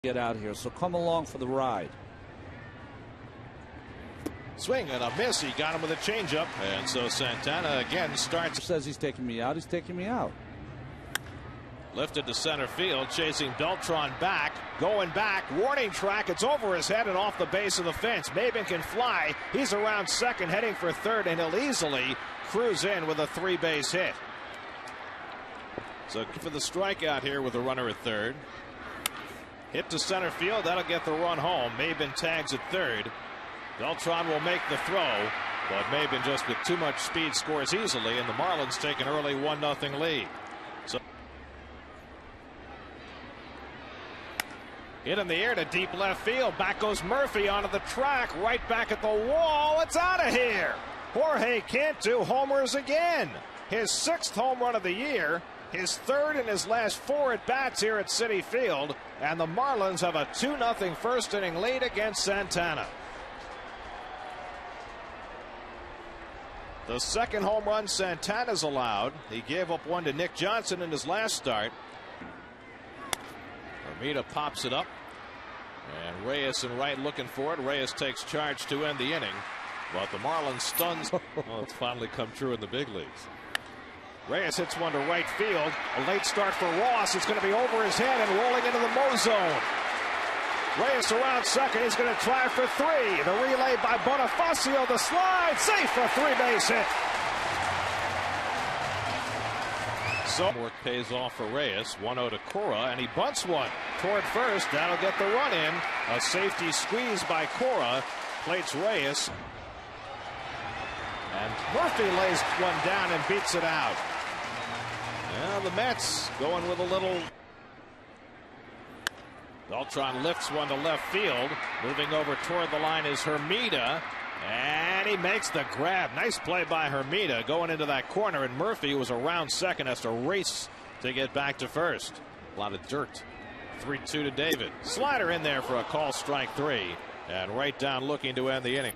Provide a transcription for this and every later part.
Get out here, so come along for the ride. Swing and a miss. He got him with a changeup, and so Santana again starts. Says he's taking me out. He's taking me out. Lifted to center field, chasing Beltran back, going back, warning track. It's over his head and off the base of the fence. Maben can fly. He's around second, heading for third, and he'll easily cruise in with a 3-base hit. So for the strikeout here with a runner at third. Hit to center field. That'll get the run home. Maben tags at third. Beltran will make the throw, but Maben just with too much speed scores easily, and the Marlins take an early 1-0 lead. So hit in the air to deep left field. Back goes Murphy onto the track, right back at the wall. It's out of here. Jorge Cantu homers again. His 6th home run of the year. His 3rd in his last 4 at-bats here at Citi Field, and the Marlins have a 2-0 first-inning lead against Santana. The 2nd home run Santana's allowed. He gave up one to Nick Johnson in his last start. Hermida pops it up, and Reyes in right looking for it. Reyes takes charge to end the inning, but the Marlins stuns. Well, it's finally come true in the big leagues. Reyes hits one to right field. A late start for Ross. It's going to be over his head and rolling into the Mo zone. Reyes around second. He's going to try for 3. The relay by Bonifacio. The slide. Safe for a 3-base hit. So work pays off for Reyes. 1-0 to Cora, and he bunts one toward first. That'll get the run in. A safety squeeze by Cora. Plates Reyes. And Murphy lays one down and beats it out. Well, the Mets going with a little. Beltran lifts one to left field. Moving over toward the line is Hermida. And he makes the grab. Nice play by Hermida going into that corner. And Murphy, who was around second, has to race to get back to first. A lot of dirt. 3-2 to David. Slider in there for a call, strike 3. And right down looking to end the inning.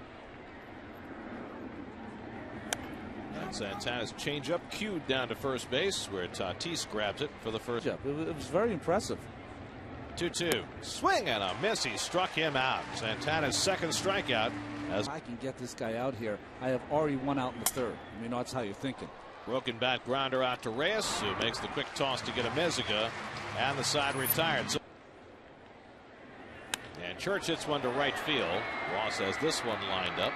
Santana's changeup cued down to first base, where Tatis grabs it for the first. Yeah, it was very impressive. 2-2. Swing and a miss. He struck him out. Santana's 2nd strikeout. As I can get this guy out here. I have already one out in the 3rd. I mean, that's how you're thinking. Broken bat grounder out to Reyes, who makes the quick toss to get a Meziga, and the side retired. So, and Church hits one to right field. Ross has this one lined up.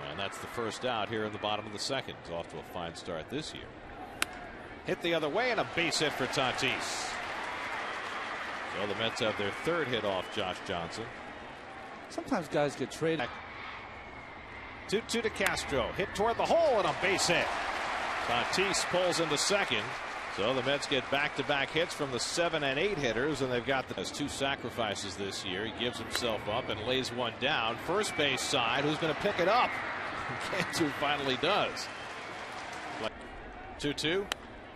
And that's the first out here in the bottom of the 2nd. He's off to a fine start this year. Hit the other way and a base hit for Tatis. So the Mets have their 3rd hit off Josh Johnson. Sometimes guys get traded. 2-2 to Castro. Hit toward the hole and a base hit. Tatis pulls into second. So the Mets get back-to-back hits from the 7 and 8 hitters, and they've got has 2 sacrifices this year. He gives himself up and lays one down. First base side, who's going to pick it up? Cantu finally does. 2-2.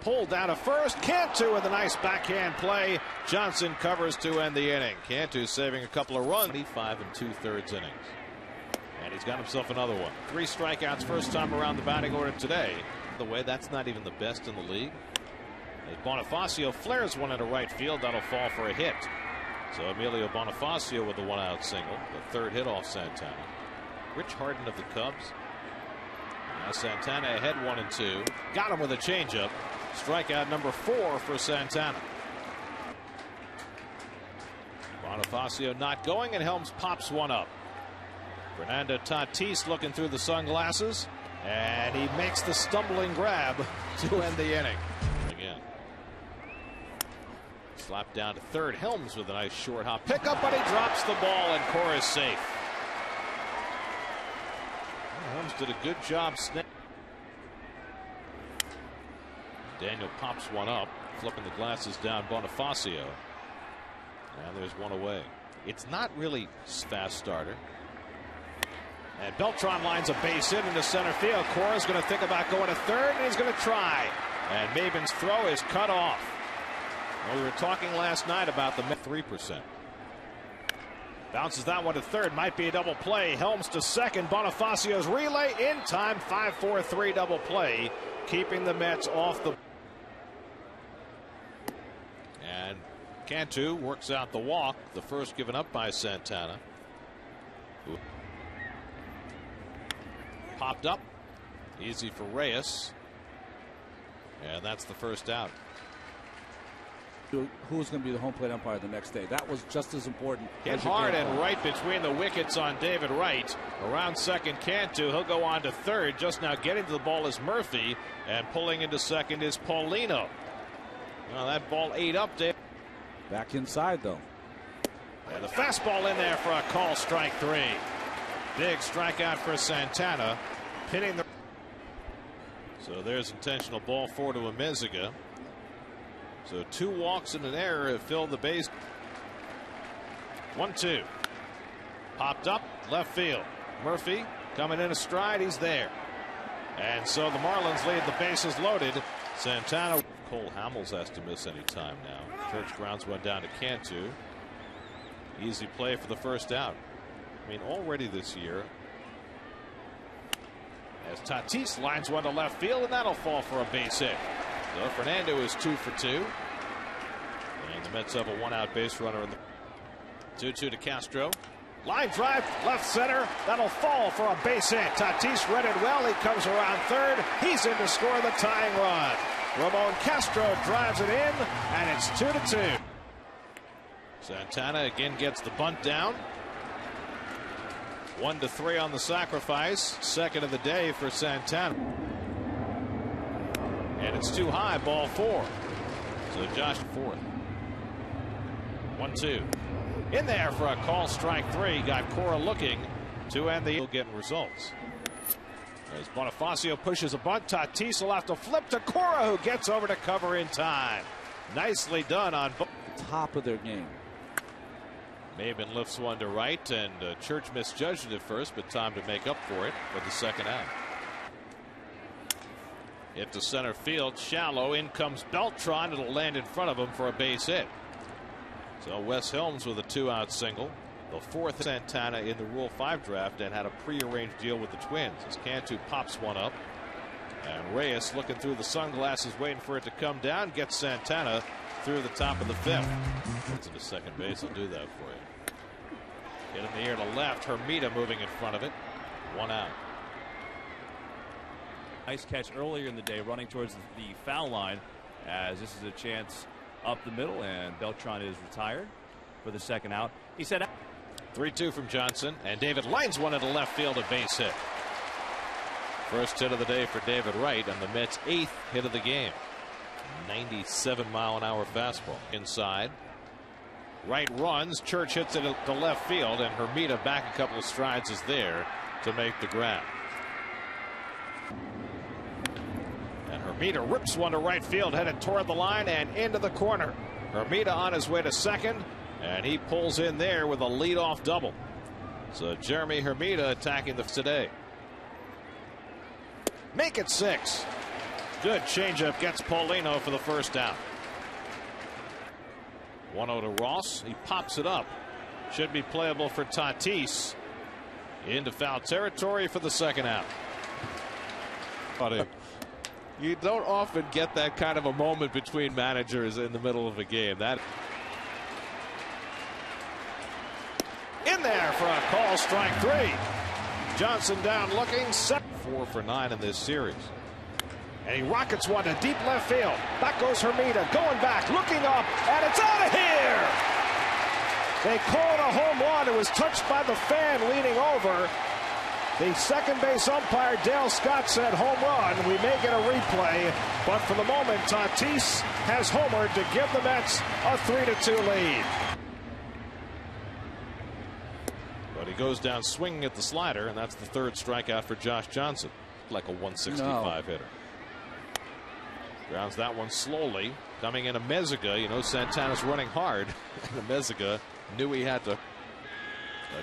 Pulled down to first. Cantu with a nice backhand play. Johnson covers to end the inning. Cantu saving a couple of runs. 25 2/3 innings. And he's got himself another one. 3 strikeouts first time around the batting order today. By the way, that's not even the best in the league. As Bonifacio flares one into right field, that'll fall for a hit. So Emilio Bonifacio with the 1-out single, the 3rd hit off Santana. Rich Harden of the Cubs. Now Santana ahead 1-2. Got him with a changeup. Strikeout number 4 for Santana. Bonifacio not going, and Helms pops one up. Fernando Tatis looking through the sunglasses, and he makes the stumbling grab to end the inning. Again. Slapped down to third. Helms with a nice short hop pickup, but he drops the ball, and Cora is safe. Helms did a good job. Daniel pops one up, flipping the glasses down Bonifacio. And there's one away. It's not really fast starter. And Beltran lines a base hit into center field. Cora's going to think about going to third, and he's going to try. And Maben's throw is cut off. Well, we were talking last night about the 3%. Bounces that one to third. Might be a double play. Helms to second. Bonifacio's relay in time. 5-4-3 double play, keeping the Mets off the. And Cantu works out the walk, the first given up by Santana. Ooh. Popped up, easy for Reyes, and that's the first out. Who's going to be the home plate umpire the next day? That was just as important. Hit hard and right between the wickets on David Wright. Around second, Cantu. He'll go on to third. Just now getting to the ball is Murphy, and pulling into second is Paulino. Well, that ball ate up, Dave. Back inside, though. And the fastball in there for a call, strike three. Big strikeout for Santana, pinning the. So there's intentional ball four to Amezaga. So 2 walks and an error have filled the base. 1-2. Popped up left field. Murphy coming in a stride. He's there. And so the Marlins lead the bases loaded. Santana. Cole Hamels has to miss any time now. Church grounds one down to Cantu. Easy play for the first out. I mean, already this year. As Tatis lines one to left field, and that'll fall for a base hit. So Fernando is 2 for 2. And the Mets have a 1-out base runner in the 2-2 to Castro. Line drive left center. That'll fall for a base hit. Tatis read it well. He comes around third. He's in to score the tying run. Ramon Castro drives it in, and it's 2-2. Santana again gets the bunt down. 1-3 on the sacrifice. Second of the day for Santana. And it's too high, ball 4. So Josh fourth. 1-2. In there for a call, strike 3. Got Cora looking to end the getting results. As Bonifacio pushes a bunt, Tatis will have to flip to Cora, who gets over to cover in time. Nicely done on both. Top of their game. Maben lifts one to right, and Church misjudged it at first, but time to make up for it for the second out. Hit to center field, shallow. In comes Beltran. It'll land in front of him for a base hit. So Wes Helms with a 2-out single. The 4th Santana in the Rule 5 draft, and had a prearranged deal with the Twins. As Cantu pops one up, and Reyes looking through the sunglasses, waiting for it to come down, gets Santana through the top of the 5th. Gets into second base. Will do that for you. Hit in the air to left. Hermida moving in front of it. 1 out. Nice catch earlier in the day, running towards the foul line, as this is a chance up the middle, and Beltran is retired for the second out. He said 3-2 from Johnson, and David lines one into left field, a base hit. First hit of the day for David Wright, and the Mets' 8th hit of the game. 97-mile-an-hour fastball inside. Wright runs. Church hits it to left field, and Hermida back a couple of strides is there to make the grab. And Hermida rips one to right field, headed toward the line and into the corner. Hermida on his way to second, and he pulls in there with a leadoff double. So Jeremy Hermida attacking the today. Make it 6. Good changeup gets Paulino for the first out. 1-0 to Ross. He pops it up. Should be playable for Tatis. Into foul territory for the second out. You don't often get that kind of a moment between managers in the middle of a game. That in there for a call, strike 3. Johnson down looking. 4 for 9 in this series. And he rockets one to deep left field. Back goes Hermida, going back, looking up, and it's out of here. They called a home run. It was touched by the fan leaning over. The second base umpire, Dale Scott, said home run. We may get a replay, but for the moment, Tatis has homered to give the Mets a 3-2 lead. But he goes down swinging at the slider, and that's the 3rd strikeout for Josh Johnson. Like a 165 hitter. Grounds that one slowly. Coming in Amezaga. You know, Santana's running hard. And Amezaga knew he had to.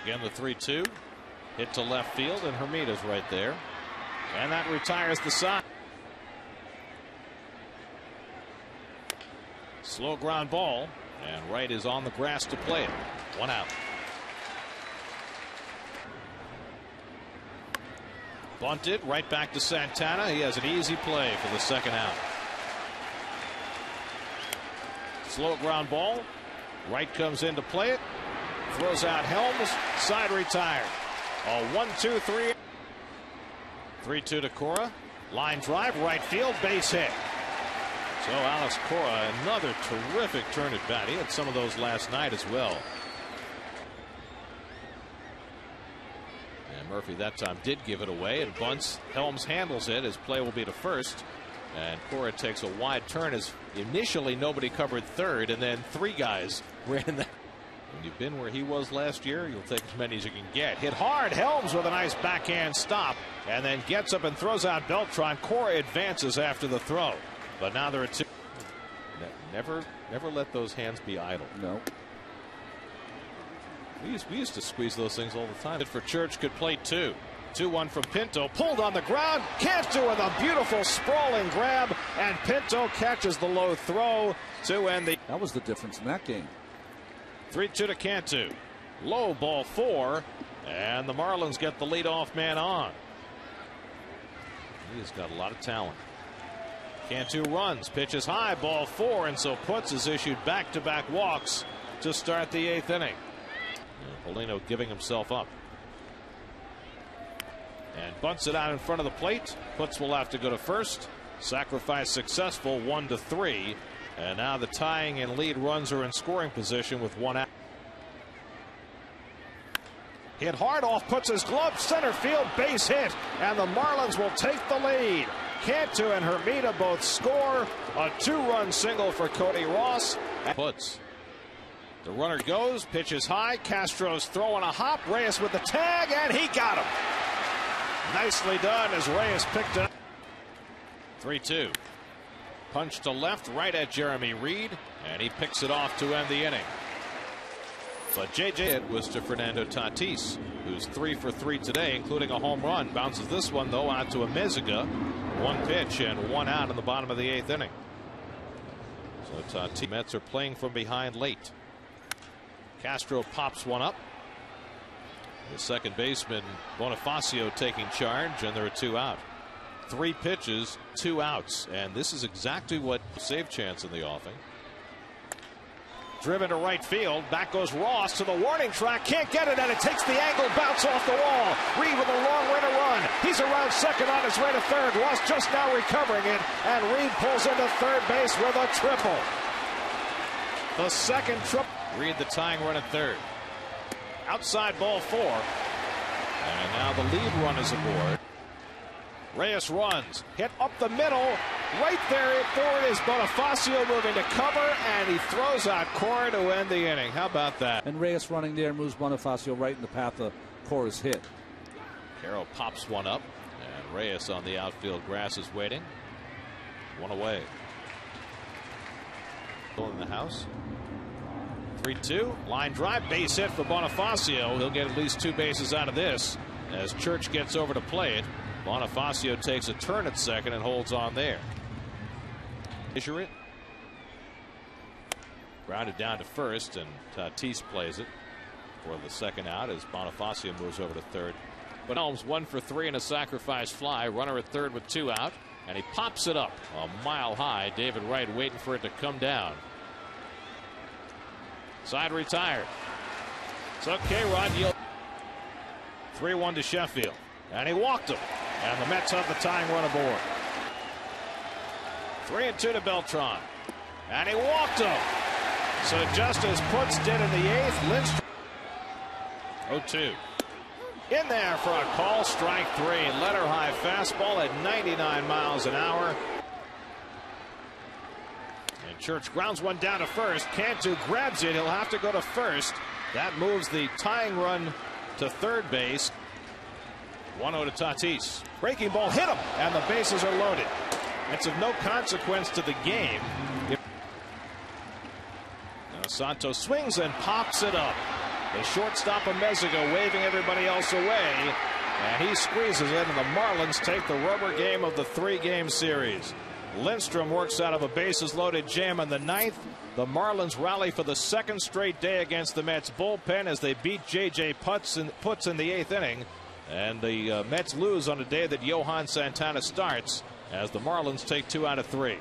Again, the 3-2. Hit to left field, and Hermida's right there. And that retires the side. Slow ground ball. And Wright is on the grass to play it. 1 out. Bunted right back to Santana. He has an easy play for the second out. Slow ground ball, Wright comes in to play it. Throws out Helms. Side retired. A 1-2-3. 3-2 to Cora. Line drive. Right field. Base hit. So Alex Cora, another terrific turn at bat. He had some of those last night as well. And Murphy that time did give it away and bunts. Helms handles it. His play will be to first. And Cora takes a wide turn as initially nobody covered third, and then three guys ran that. When you've been where he was last year, you'll take as many as you can get. Hit hard. Helms with a nice backhand stop, and then gets up and throws out Beltran. Cora advances after the throw. But now there are two. Never let those hands be idle. No. We used to squeeze those things all the time. For Church could play two. 2-1 from Pinto. Pulled on the ground. Can't do it. A beautiful sprawling grab. And Pinto catches the low throw to end the. That was the difference in that game. 3-2 to Cantu. Low ball 4. And the Marlins get the leadoff man on. He has got a lot of talent. Cantu runs, pitches high, ball 4, and so Putz has issued back-to-back walks to start the 8th inning. And Polino giving himself up. And bunts it out in front of the plate. Putz will have to go to first. Sacrifice successful, 1-3. And now the tying and lead runs are in scoring position with 1 out. Hit hard off Putz's glove, center field, base hit, and the Marlins will take the lead. Cantu and Hermida both score. A 2-run single for Cody Ross. Putz. The runner goes, pitches high. Castro's throwing a hop. Reyes with the tag, and he got him. Nicely done as Reyes picked up. 3-2. Punch to left, right at Jeremy Reed, and he picks it off to end the inning. But J.J. was to Fernando Tatis, who's 3 for 3 today, including a home run. Bounces this one, though, out to Amezaga. 1 pitch and 1 out in the bottom of the 8th inning. So Tatis Mets are playing from behind late. Castro pops one up. The second baseman Bonifacio taking charge, and there are 2 out. 3 pitches, 2 outs, and this is exactly what save chance in the offing. Driven to right field. Back goes Ross to the warning track. Can't get it, and it takes the angle. Bounce off the wall. Reed with a long way to run. He's around second on his way to third. Ross just now recovering it, and Reed pulls into third base with a triple. The second triple. Reed the tying run at third. Outside ball 4. And now the lead run is aboard. Reyes runs, hit up the middle, right there forward is Bonifacio moving to cover, and he throws out Cora to end the inning. How about that? And Reyes running there moves Bonifacio right in the path of Cora's hit. Carroll pops one up, and Reyes on the outfield grass is waiting. 1 away. In the house. 3-2, line drive, base hit for Bonifacio. He'll get at least 2 bases out of this as Church gets over to play it. Bonifacio takes a turn at second and holds on there. Issue it. Grounded down to first, and Tatis plays it for the second out as Bonifacio moves over to third. But Helms 1 for 3 in a sacrifice fly. Runner at third with 2 out, and he pops it up a mile high. David Wright waiting for it to come down. Side retired. So K-Rod yield. 3-1 to Sheffield, and he walked him. And the Mets have the tying run aboard. 3-2 to Beltran. And he walked him. So just as Putz did in the 8th, Lindstrom. 0-2. In there for a call, strike 3. Letter high fastball at 99 miles an hour. And Church grounds one down to first. Cantu grabs it. He'll have to go to first. That moves the tying run to third base. 1-0 to Tatis. Breaking ball hit him, and the bases are loaded. It's of no consequence to the game. Now Santos swings and pops it up. The shortstop Amezaga waving everybody else away, and he squeezes it, and the Marlins take the rubber game of the 3-game series. Lindstrom works out of a bases loaded jam in the 9th. The Marlins rally for the 2nd straight day against the Mets bullpen as they beat J.J. Putz in the 8th inning. And the Mets lose on a day that Johan Santana starts as the Marlins take 2 out of 3.